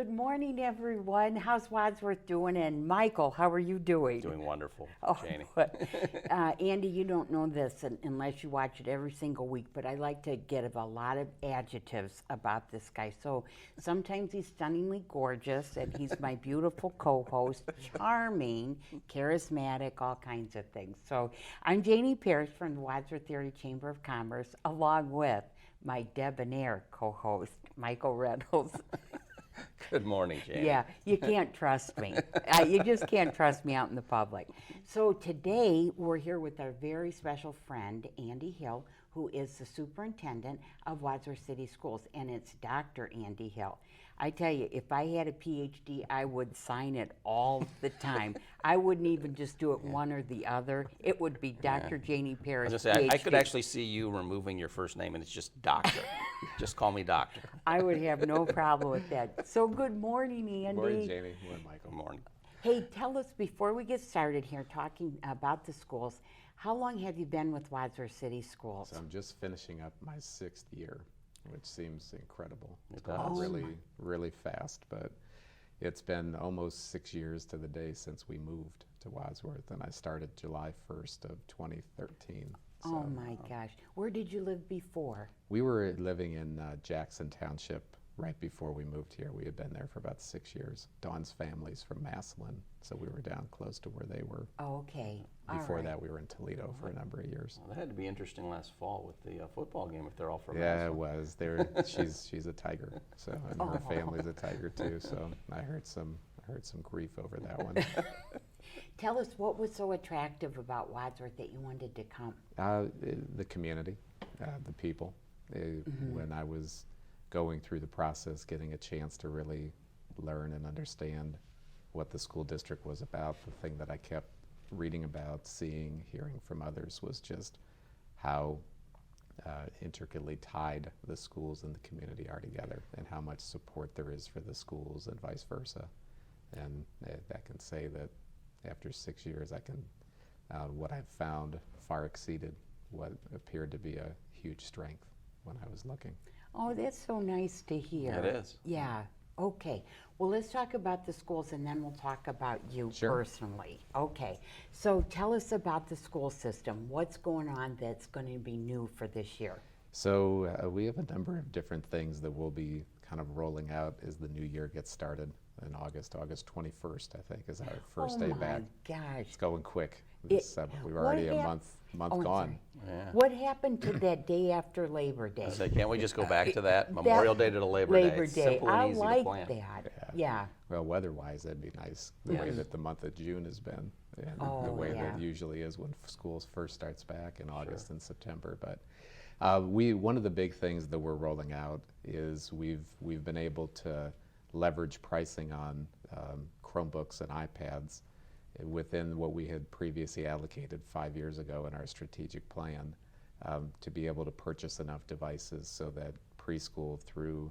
Good morning, everyone. How's Wadsworth doing? And Michael, how are you doing? Doing wonderful, Janie. Andy, you don't know this unless you watch it every single week, but I like to give a lot of adjectives about this guy. So sometimes he's stunningly gorgeous, and he's my beautiful co-host, charming, charismatic, all kinds of things. So I'm Janie Parrish from the Wadsworth Area Chamber of Commerce, along with my debonair co-host, Michael Reynolds. Good morning, Janie. Yeah, you can't trust me. You just can't trust me out in the public. So today we're here with our very special friend, Andy Hill, who is the superintendent of Wadsworth City Schools, and it's Dr. Andy Hill. I tell you, if I had a PhD, I would sign it all the time. I wouldn't even just do it one or the other. It would be Dr. Janie Parrish, I was gonna say, PhD. I could actually see you removing your first name and it's just Doctor. Just call me Doctor. I would have no problem with that. So good morning, Andy. Good morning, Jamie. Good morning, Michael. Good morning. Hey, tell us, before we get started here talking about the schools, how long have you been with Wadsworth City Schools? So I'm just finishing up my 6th year, which seems incredible. It's does. gone really, really fast, but it's been almost 6 years to the day since we moved to Wadsworth, and I started July 1st of 2013. Oh my gosh. Where did you live before? We were living in Jackson Township right before we moved here. We had been there for about 6 years. Dawn's family's from Massillon, so we were down close to where they were. Oh, okay. Before that, we were in Toledo for a number of years. Well, that had to be interesting last fall with the football game if they're all from Yeah, it Massillon. was. She's a tiger, so and her family's a tiger too. So I heard some grief over that one. Tell us, what was so attractive about Wadsworth that you wanted to come? The community, the people. When I was going through the process, getting a chance to really learn and understand what the school district was about, the thing that I kept reading about, seeing, hearing from others was just how intricately tied the schools and the community are together, and how much support there is for the schools and vice versa. And I can say that after 6 years, what I've found far exceeded what appeared to be a huge strength when I was looking. Oh, that's so nice to hear. It is. Yeah. Okay. Well, let's talk about the schools, and then we'll talk about you personally. Okay. So tell us about the school system. What's going on that's going to be new for this year? So we have a number of different things that we'll be kind of rolling out as the new year gets started in August. August 21st, I think, is our first day back. Oh my gosh. It's going quick. We're already a month gone. Yeah. What happened to that day after Labor Day? So can't we just go back to that? Memorial Day to the Labor Day. It's simple and I easy like to plan. that. Yeah. Well, weather-wise, that'd be nice. The way that the month of June has been, and the way that usually is when schools first starts back in August and September. But one of the big things that we're rolling out is we've been able to leverage pricing on Chromebooks and iPads within what we had previously allocated 5 years ago in our strategic plan, to be able to purchase enough devices so that preschool through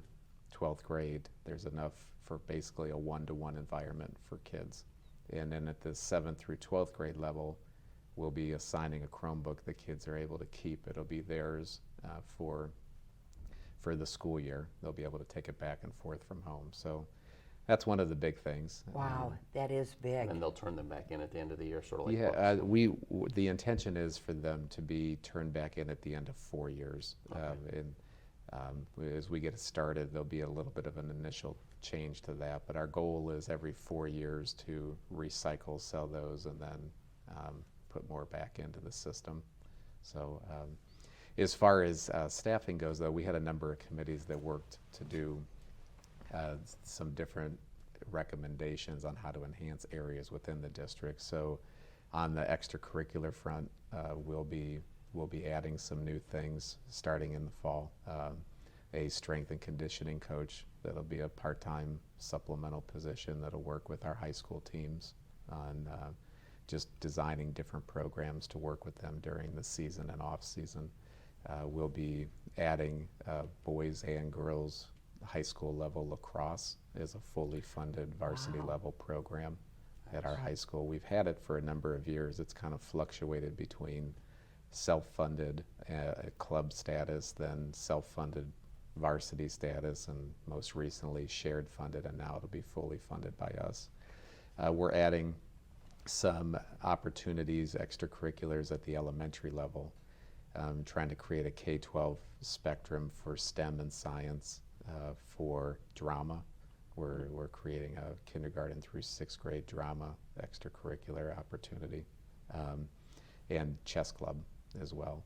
12th grade, there's enough for basically a one-to-one environment for kids. And then at the 7th through 12th grade level, we'll be assigning a Chromebook that kids are able to keep. It'll be theirs for the school year. They'll be able to take it back and forth from home. So that's one of the big things. Wow, that is big. And they'll turn them back in at the end of the year, sort of like books. The intention is for them to be turned back in at the end of 4 years. As we get started, there'll be a little bit of an initial change to that, but our goal is every 4 years to recycle, sell those, and then put more back into the system. So as far as staffing goes, though, we had a number of committees that worked to do some different recommendations on how to enhance areas within the district. So on the extracurricular front, we'll be adding some new things starting in the fall. A strength and conditioning coach that'll be a part-time supplemental position that'll work with our high school teams on just designing different programs to work with them during the season and off season. We'll be adding boys and girls high school level lacrosse as a fully funded varsity level program at our high school. We've had it for a number of years. It's kind of fluctuated between self-funded club status, then self-funded varsity status, and most recently shared funded, and now it'll be fully funded by us. We're adding some opportunities, extracurriculars at the elementary level, trying to create a K-12 spectrum for STEM and science, for drama. We're creating a kindergarten through 6th grade drama extracurricular opportunity, and chess club as well.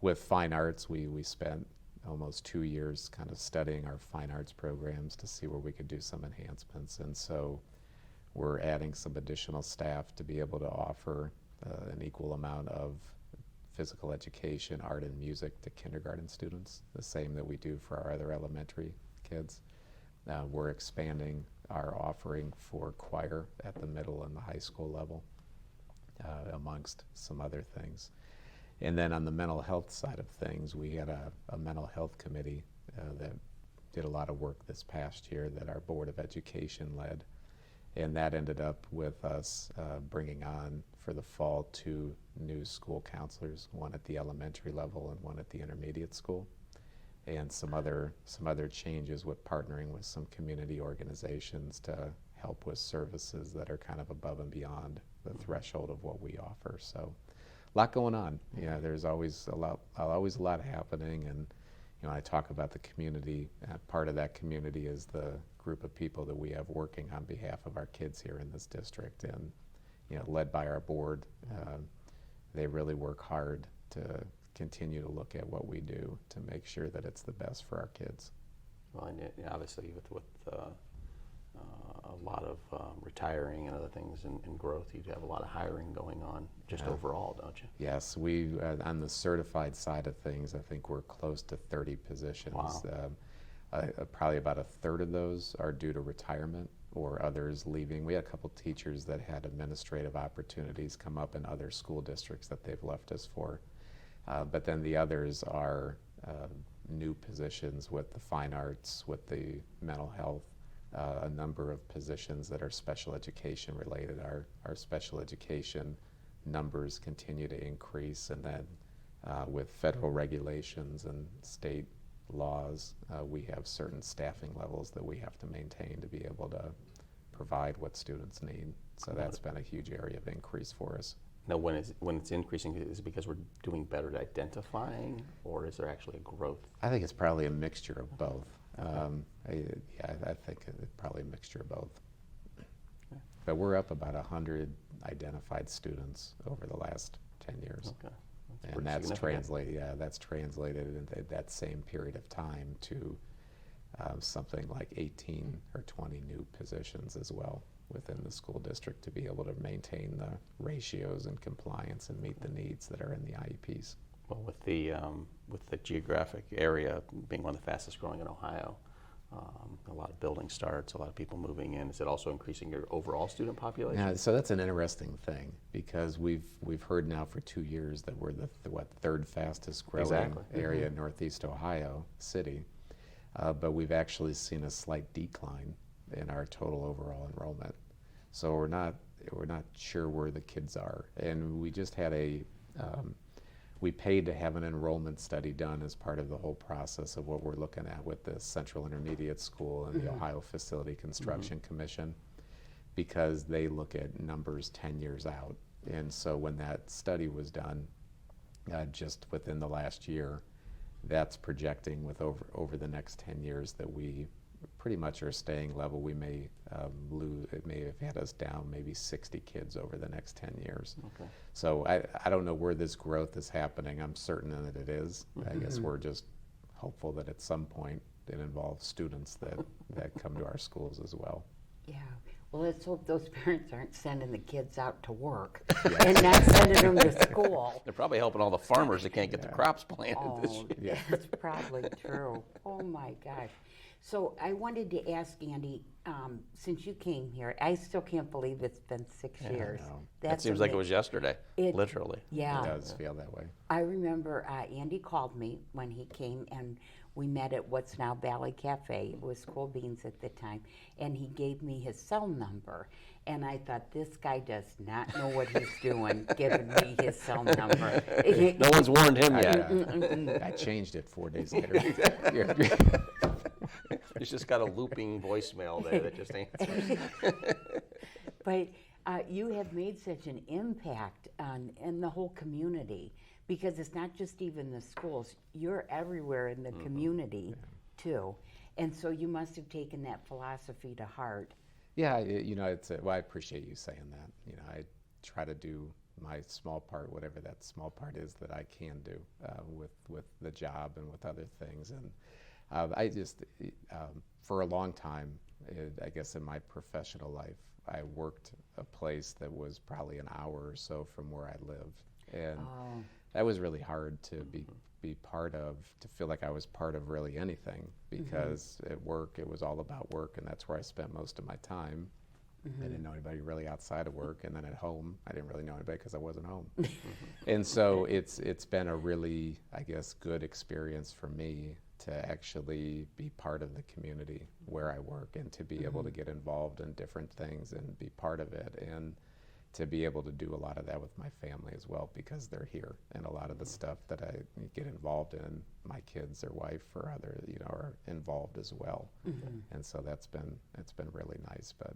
With fine arts, we spent almost 2 years kind of studying our fine arts programs to see where we could do some enhancements, and so we're adding some additional staff to be able to offer an equal amount of physical education, art and music to kindergarten students, the same that we do for our other elementary kids. We're expanding our offering for choir at the middle and the high school level, amongst some other things. And then on the mental health side of things, we had a mental health committee that did a lot of work this past year that our Board of Education led. And that ended up with us bringing on for the fall 2 new school counselors, one at the elementary level and one at the intermediate school, and some other changes with partnering with some community organizations to help with services that are kind of above and beyond the threshold of what we offer. So a lot going on. Yeah, there's always a lot happening, and I talk about the community. Part of that community is the group of people that we have working on behalf of our kids here in this district, and led by our board. They really work hard to continue to look at what we do to make sure that it's the best for our kids. Well, and obviously with a lot of retiring and other things and growth, you have a lot of hiring going on just overall, don't you? Yes, we on the certified side of things, I think we're close to 30 positions. Wow. Probably about a third of those are due to retirement or others leaving. We had a couple teachers that had administrative opportunities come up in other school districts that they've left us for. But then the others are new positions with the fine arts, with the mental health, a number of positions that are special education related. Our special education numbers continue to increase, and then with federal regulations and state laws, we have certain staffing levels that we have to maintain to be able to provide what students need. So that's been a huge area of increase for us. Now, when it's increasing, is it because we're doing better at identifying, or is there actually a growth? I think it's probably a mixture of both. I think it's probably a mixture of both. Okay. But we're up about 100 identified students over the last 10 years. Okay. And that's translated into that same period of time to something like 18 or 20 new positions as well within the school district to be able to maintain the ratios and compliance and meet the needs that are in the IEPs. Well, with the geographic area being one of the fastest growing in Ohio, a lot of building starts, a lot of people moving in. Is it also increasing your overall student population? Yeah, so that's an interesting thing, because we've heard now for 2 years that we're the third fastest growing area in Northeast Ohio city, but we've actually seen a slight decline in our total overall enrollment. So we're not sure where the kids are, and we just had we paid to have an enrollment study done as part of the whole process of what we're looking at with the Central Intermediate School and the Ohio Facility Construction Commission, because they look at numbers 10 years out. And so when that study was done, just within the last year, that's projecting with over the next 10 years that we pretty much are staying level. We may lose, it may have had us down maybe 60 kids over the next 10 years. Okay. So I don't know where this growth is happening. I'm certain that it is. I guess we're just hopeful that at some point it involves students that come to our schools as well. Yeah. Well, let's hope those parents aren't sending the kids out to work and not sending them to school. They're probably helping all the farmers that can't get the crops planted this Oh, year. that's probably true. Oh my gosh. So I wanted to ask Andy, since you came here, I still can't believe it's been 6 years. know. That seems like it was yesterday, It- literally. Yeah. It does feel that way. I remember Andy called me when he came, and we met at what's now Valley Cafe. It was Cool Beans at the time, and he gave me his cell number. And I thought, this guy does not know what he's doing, giving me his cell number. No one's warned him yet. I changed it 4 days later. He's just got a looping voicemail there that just answers. But you have made such an impact in the whole community, because it's not just even the schools. You're everywhere in the community, too. And so you must have taken that philosophy to heart. Yeah, well, I appreciate you saying that. I try to do my small part, whatever that small part is that I can do with the job and with other things. And I just, for a long time, I guess in my professional life, I worked a place that was probably an hour or so from where I lived. And that was really hard to be part of, to feel like I was part of really anything, because at work it was all about work, and that's where I spent most of my time. I didn't know anybody really outside of work, and then at home I didn't really know anybody because I wasn't home. And so it's been a really, I guess, good experience for me to actually be part of the community where I work, and to be able to get involved in different things and be part of it, and to be able to do a lot of that with my family as well, because they're here, and a lot of the stuff that I get involved in, my kids or wife or other, are involved as well. And so it's been really nice. But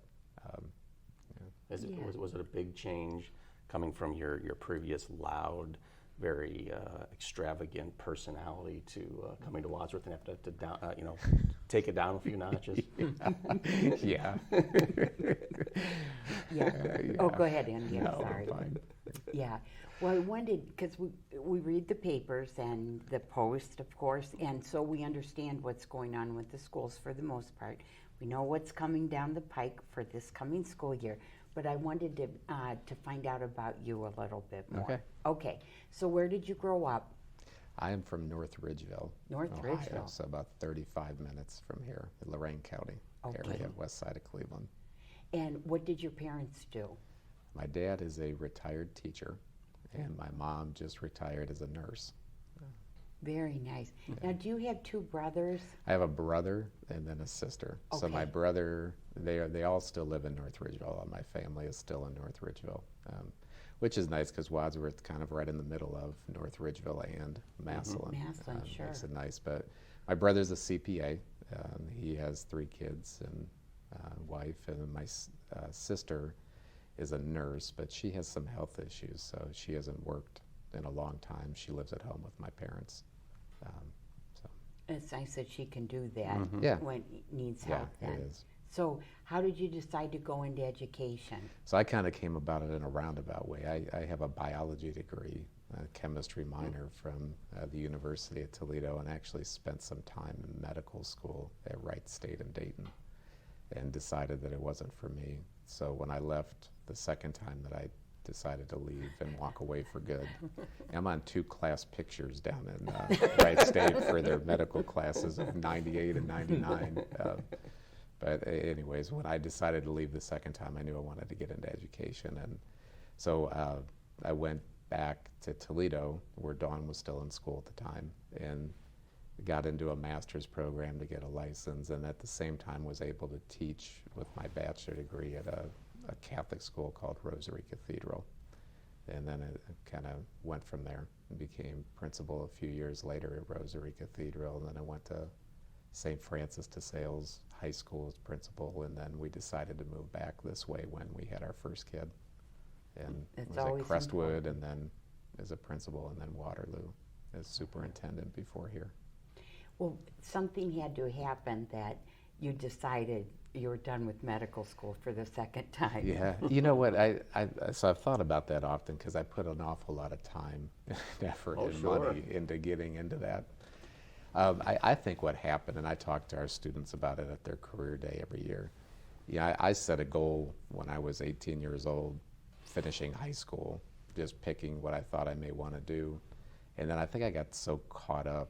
was it a big change coming from your previous loud, very extravagant personality to coming to Wadsworth and have to down, take it down a few notches? yeah. Oh, go ahead, Andy. I'm No, sorry. fine. Yeah. Well, I wondered, because we read the papers and the Post, of course, and so we understand what's going on with the schools for the most part. We know what's coming down the pike for this coming school year, but I wanted to find out about you a little bit more. Okay. Okay. So where did you grow up? I am from North Ridgeville, North Ohio, Ridgeville. so about 35 minutes from here, in Lorain County area, west side of Cleveland. And what did your parents do? My dad is a retired teacher, and my mom just retired as a nurse. Very nice. Now, do you have two brothers? I have a brother and then a sister. So my Okay. brother, they all still live in North Ridgeville. All my family is still in North Ridgeville, which is nice because Wadsworth's kind of right in the middle of North Ridgeville and Massillon. Massillon, sure. Makes it nice. But my brother's a CPA. He has 3 kids and wife, and then my sister is a nurse, but she has some health issues, so she hasn't worked in a long time. She lives at home with my parents. It's nice that she can do that Yeah. when it needs Yeah, help it then. is. So how did you decide to go into education? So I kind of came about it in a roundabout way. I have a biology degree, a chemistry minor from the University of Toledo, and actually spent some time in medical school at Wright State in Dayton, and decided that it wasn't for me. So when I left the second time that I decided to leave and walk away for good. I'm on 2 class pictures down in Wright State for their medical classes of 98 and 99. But anyways, when I decided to leave the second time, I knew I wanted to get into education. And so I went back to Toledo, where Dawn was still in school at the time, and got into a master's program to get a license, and at the same time was able to teach with my bachelor degree at a Catholic school called Rosary Cathedral. And then it kind of went from there and became principal a few years later at Rosary Cathedral. And then I went to St. Francis de Sales High School as principal, and then we decided to move back this way when we had our first kid. And It's was at always Crestwood, and then as a principal, and then Waterloo as superintendent before here. Well, something had to happen that you decided you were done with medical school for the second time. Yeah, you know what? So I've thought about that often, because I put an awful lot of time and effort and money into getting into that. I think what happened, and I talk to our students about it at their career day every year. Yeah, I set a goal when I was 18 years old, finishing high school, just picking what I thought I may want to do. And then I think I got so caught up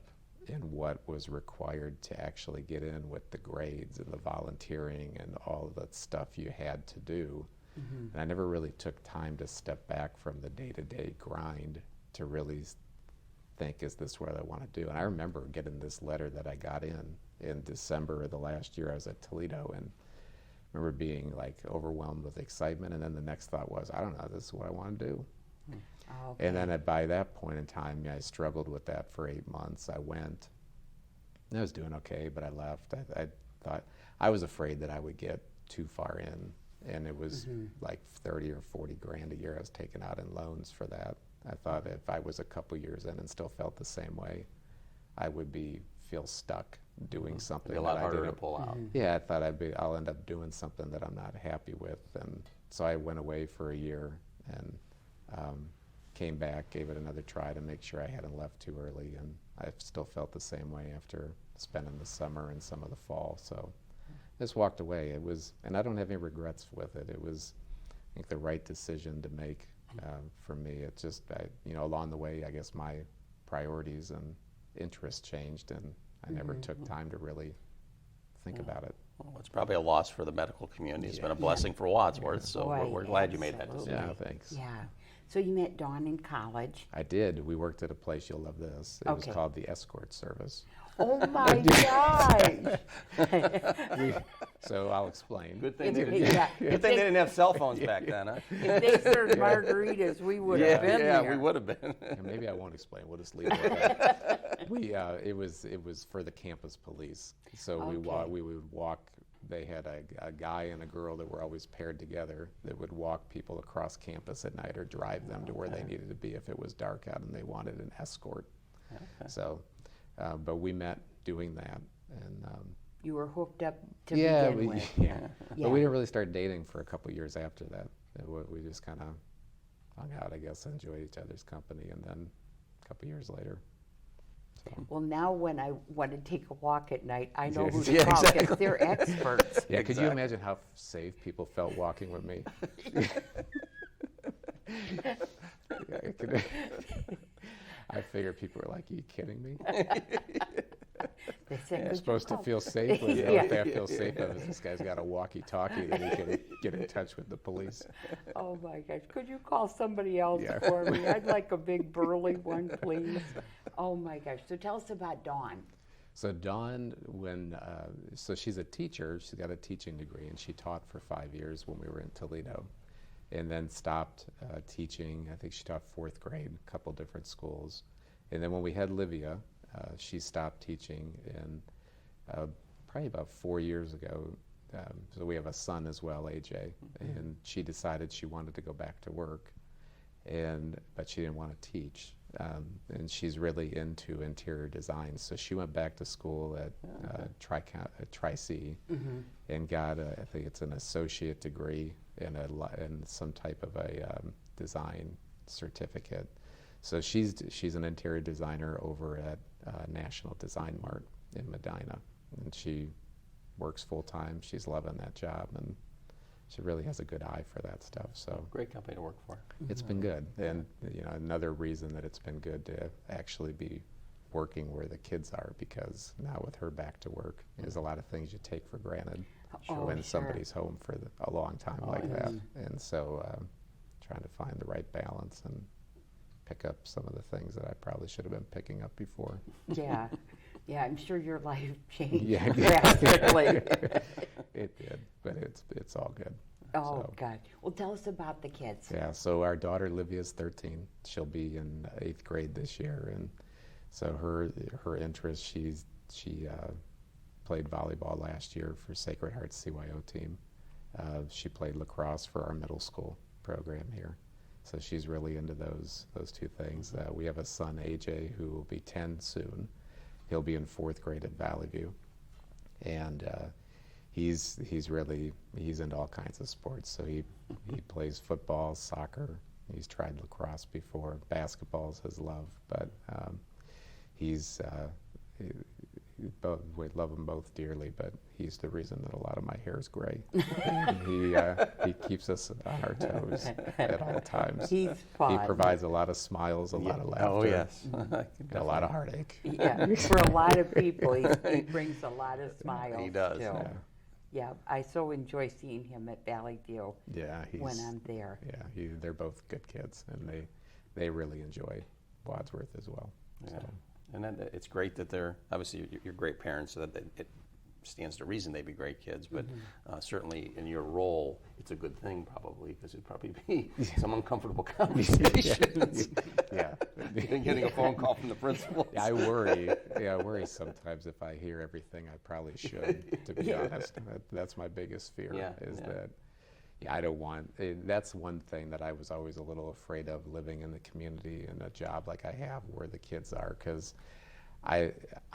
and what was required to actually get in with the grades and the volunteering and all of that stuff you had to do. And I never really took time to step back from the day-to-day grind to really think, is this what I want to do? And I remember getting this letter that I got in December of the last year I was at Toledo, and I remember being like overwhelmed with excitement, and then the next thought was, I don't know, this is what I want to do. Okay. And then by that point in time, I struggled with that for 8 months. I went, and I was doing okay, but I left. I thought, I was afraid that I would get too far in, and it was like 30 or 40 grand a year I was taking out in loans for that. I thought if I was a couple years in and still felt the same way, I would feel stuck doing something It'd be a lot that I harder to didn't pull out. Yeah, I thought I'll end up doing something that I'm not happy with, and so I went away for a year and came back, gave it another try to make sure I hadn't left too early, and I still felt the same way after spending the summer and some of the fall. So I just walked away. It was, and I don't have any regrets with it. It was, I think, the right decision to make for me. It's just, along the way, I guess my priorities and interests changed, and I never took time to really think about it. Well, it's probably a loss for the medical community. It's been a blessing for Wadsworth, so Boy, we're glad you made that absolutely. decision. Yeah, thanks. Yeah. So you met Dawn in college. I did. We worked at a place, you'll love this. It was called the Escort Service. Oh my gosh! So I'll explain. Good thing, If- they, yeah, good if thing they- they didn't have cell phones back then, huh? If they served margaritas, we would have been there. we would have been. And maybe I won't explain. We'll just leave it at that. It was for the campus police. So Okay. we would walk. They had a guy and a girl that were always paired together that would walk people across campus at night or drive them to where they needed to be if it was dark out and they wanted an escort. Okay. So, but we met doing that, and You were hooked up to begin with. yeah. Yeah. But we didn't really start dating for a couple years after that. We just kind of hung out, I guess, enjoyed each other's company, and then a couple years later. So. Well, now when I want to take a walk at night, I know who to Yeah, call because exactly. they're experts. Yeah, could you imagine how safe people felt walking with me? I figure people were like, "Are you kidding me? They said, You're "Could you supposed to call-" feel safe. Well, Yeah. what they feel safe of is this guy's got a walkie-talkie that he can get in touch with the police." Oh my gosh, could you call somebody else Yeah. for me? I'd like a big burly one, please. Oh my gosh, so tell us about Dawn. So Dawn, so she's a teacher. She's got a teaching degree, and she taught for 5 years when we were in Toledo, and then stopped teaching. I think she taught 4th grade, a couple different schools. And then when we had Livia, she stopped teaching, and probably about 4 years ago, so we have a son as well, AJ, and she decided she wanted to go back to work, but she didn't want to teach. And she's really into interior design, so she went back to school at Tri-C and got I think it's an associate degree in some type of a design certificate. So she's an interior designer over at National Design Mart in Medina, and she works full time. She's loving that job, and she really has a good eye for that stuff. So Great company to work for. it's been good, and another reason that it's been good to actually be working where the kids are, because now with her back to work, there's a lot of things you take for granted when sure. somebody's home for a long time like that, and so trying to find the right balance and pick up some of the things that I probably should have been picking up before. Yeah, yeah, I'm sure your life changed Yeah. drastically. It did, but it's all good. Oh, So. God. Well, tell us about the kids. Yeah, so our daughter Livia's 13. She'll be in 8th grade this year, and so her interest, she played volleyball last year for Sacred Heart CYO team. She played lacrosse for our middle school program here, so she's really into those two things. We have a son, AJ, who will be 10 soon. He'll be in 4th grade at Valley View, and he's into all kinds of sports. So he plays football, soccer. He's tried lacrosse before. Basketball's his love, but he's we love them both dearly, but he's the reason that a lot of my hair is gray. He keeps us on our toes at all times. He's fun. He provides a lot of smiles, a lot of laughter. Oh, yes. And a lot of heartache. Yeah, for a lot of people, he brings a lot of smiles. He does. Too. Yeah. Yeah, I so enjoy seeing him at Valley View Yeah, when I'm there. Yeah, they're both good kids, and they really enjoy Wadsworth as well. Yeah. So. And then it's great that they're, obviously, you're great parents, so that it stands to reason they'd be great kids, but certainly in your role, it's a good thing probably, because it'd probably be some uncomfortable conversations. Yeah. Getting a phone call from the principal. I worry sometimes if I hear everything I probably should, to be honest. That's my biggest fear, that I don't want, that's one thing that I was always a little afraid of, living in the community and a job like I have where the kids are, because I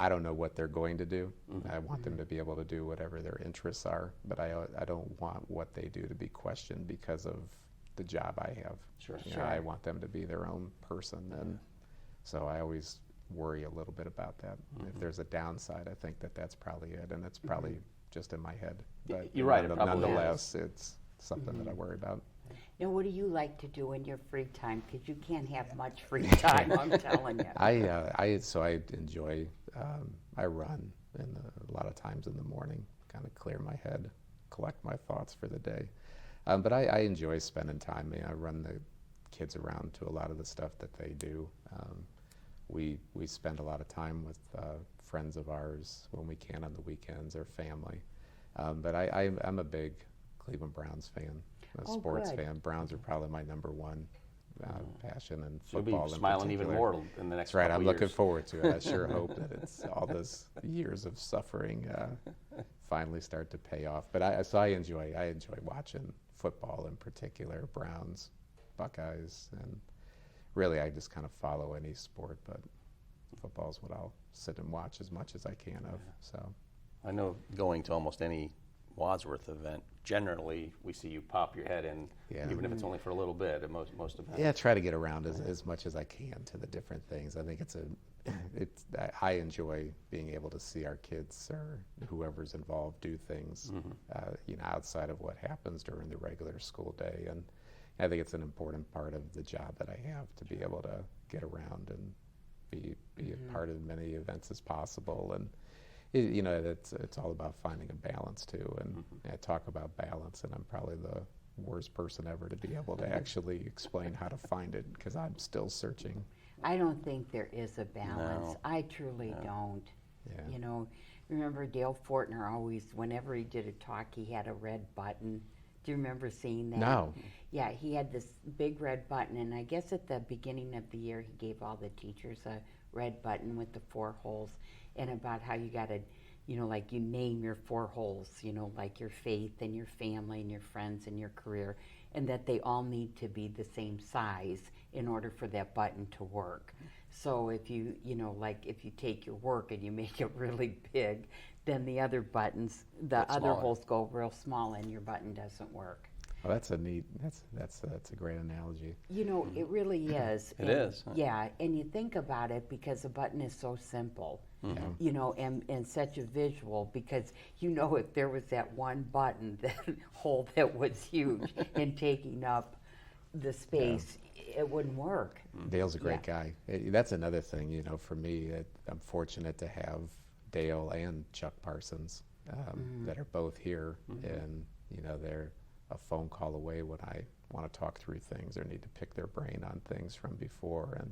don't know what they're going to do. I want them to be able to do whatever their interests are, but I don't want what they do to be questioned because of the job I have. Sure. You know, I want them to be their own person, and so I always worry a little bit about that. If there's a downside, I think that's probably it, and it's probably just in my head. But You're right, it probably nonetheless, it's something that I worry about. Now, what do you like to do in your free time? Because you can't have much free time, I'm telling you. I enjoy, I run a lot of times in the morning, kind of clear my head, collect my thoughts for the day. But I enjoy spending time. I run the kids around to a lot of the stuff that they do. We spend a lot of time with friends of ours when we can on the weekends, or family. But I'm a big Cleveland Browns fan, a sports fan. Browns are probably my number one passion, and So you'll football be in smiling even particular. more in the next That's right. couple I'm of looking years. forward to it. I sure hope that it's all those years of suffering finally start to pay off. But I enjoy watching football in particular, Browns, Buckeyes, and really I just kind of follow any sport. But football is what I'll sit and watch as much as I can of. So I know going to almost any Wadsworth event, generally we see you pop your head in, even if it's only for a little bit at most events. yeah, try to get around as much as I can to the different things. I think I enjoy being able to see our kids or whoever's involved do things, outside of what happens during the regular school day. And I think it's an important part of the job that I have, to be able to get around and be a part of as many events as possible. And it's all about finding a balance too. And I talk about balance, and I'm probably the worst person ever to be able to actually explain how to find it, because I'm still searching. I don't think there is a balance. No. I truly don't. Yeah. You know, remember Dale Fortner always, whenever he did a talk, he had a red button. Do you remember seeing that? No. Yeah, he had this big red button, and I guess at the beginning of the year he gave all the teachers a red button with the 4 holes, and about how you got to, like you name your 4 holes, like your faith and your family and your friends and your career, and that they all need to be the same size in order for that button to work. So if you, if you take your work and you make it really big, then the other buttons, the Get other smaller. holes go real small and your button doesn't work. Well, that's a great analogy. It really is. It is, huh? Yeah, and you think about it because the button is so simple, and such a visual, because if there was that one button, that hole that was huge and taking up the space, it wouldn't work. Dale's a great guy. That's another thing, for me, I'm fortunate to have Dale and Chuck Parsons that are both here, and they're a phone call away when I want to talk through things or need to pick their brain on things from before. And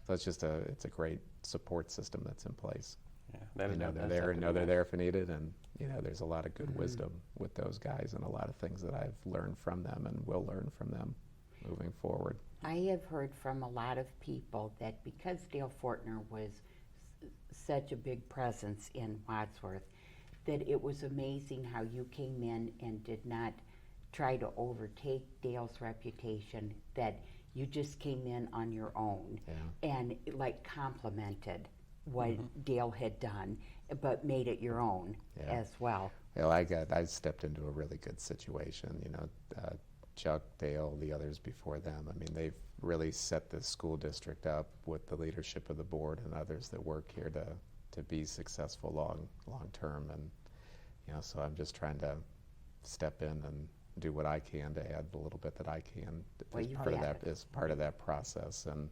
so it's a great support system that's in place. Yeah, They're there if needed, and there's a lot of good wisdom with those guys, and a lot of things that I've learned from them and will learn from them moving forward. I have heard from a lot of people that because Dale Fortner was such a big presence in Wadsworth, that it was amazing how you came in and did not try to overtake Dale's reputation, that you just came in on your own and complimented what Dale had done, but made it your own as well. Well, I stepped into a really good situation. Chuck, Dale, the others before them. I mean, they've really set the school district up with the leadership of the board and others that work here to be successful long term. And so I'm just trying to step in and do what I can to add the little bit that I can Well, as you part of have that as part of that process. And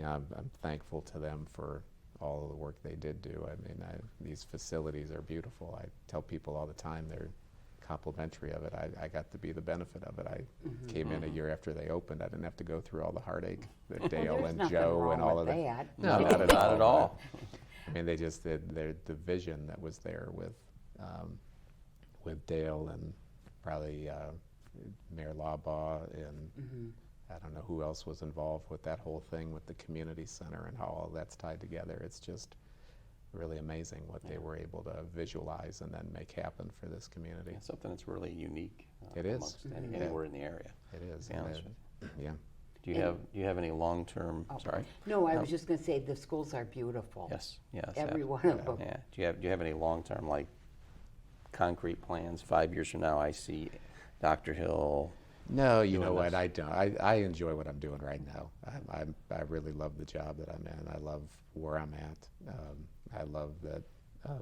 I'm thankful to them for all of the work they did do. I mean, these facilities are beautiful. I tell people all the time they're complimentary of it. I got to be the benefit of it. I came in a year after they opened. I didn't have to go through all the heartache that Dale There's and nothing Joe wrong and all with of that. No, Not at all. I mean, they just the vision that was there with Dale and probably Mayor Labaugh and I don't know who else was involved with that whole thing with the community center and how all that's tied together. It's just really amazing what they were able to visualize and then make happen for this community. It's something that's really unique. It is. Amongst anywhere in the area. It is. To be honest with you. Yeah. Do you have any long-term? Sorry. No, I was just going to say the schools are beautiful. Yes. Every one of them. Yeah. Do you have any long-term, like, concrete plans? 5 years from now, I see Dr. Hill. No, you doing know what? this. I don't. I enjoy what I'm doing right now. I really love the job that I'm in. I love where I'm at. I love that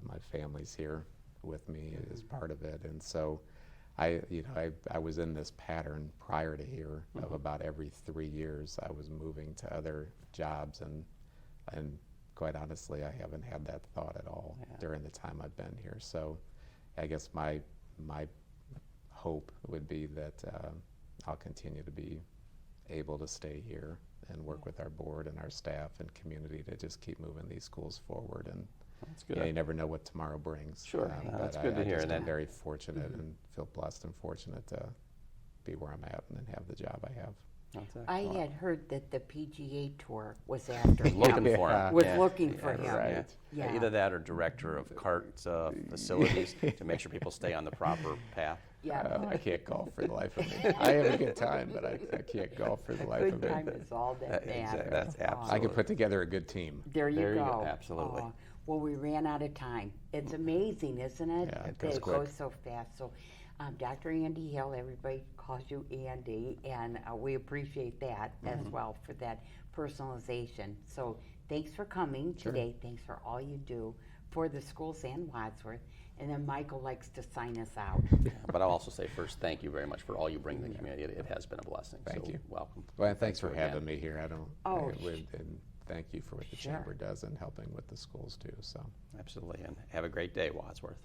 my family's here with me as part of it, and so I was in this pattern prior to here of about every 3 years I was moving to other jobs, and quite honestly, I haven't had that thought at all during the time I've been here. So, I guess my hope would be that I'll continue to be able to stay here and work with our board and our staff and community to just keep moving these schools forward. And That's good. you never know what tomorrow brings. Sure. That's good to hear. I'm That- very fortunate and feel blessed and fortunate to be where I'm at and have the job I have. That's I excellent. had heard that the PGA Tour was after him. Looking for him. Was Yeah. looking for him. Right. Yeah. Either that or director of cart facilities to make sure people stay on the proper path. Yeah. I can't golf for the life of me. I have a good time, but I can't golf for the life Good of me. time is all that Exactly. matters. That's Aw. absolutely. I can put together a good team. There you There you go. go. Absolutely. Aw. Well, we ran out of time. It's amazing, isn't it? Yeah, it that goes it quick. goes so fast. So, Dr. Andy Hill, everybody calls you Andy, and we appreciate that as well for that personalization. So, thanks for coming today. Thanks for all you do for the schools and Wadsworth. And then Michael likes to sign us out. But I'll also say first, thank you very much for all you bring to the community. It has been a blessing. Thank so you. Welcome. Well, and thanks for again. having me here. And thank you for what the Sure. chamber does and helping with the schools too. So. Absolutely. And have a great day, Wadsworth.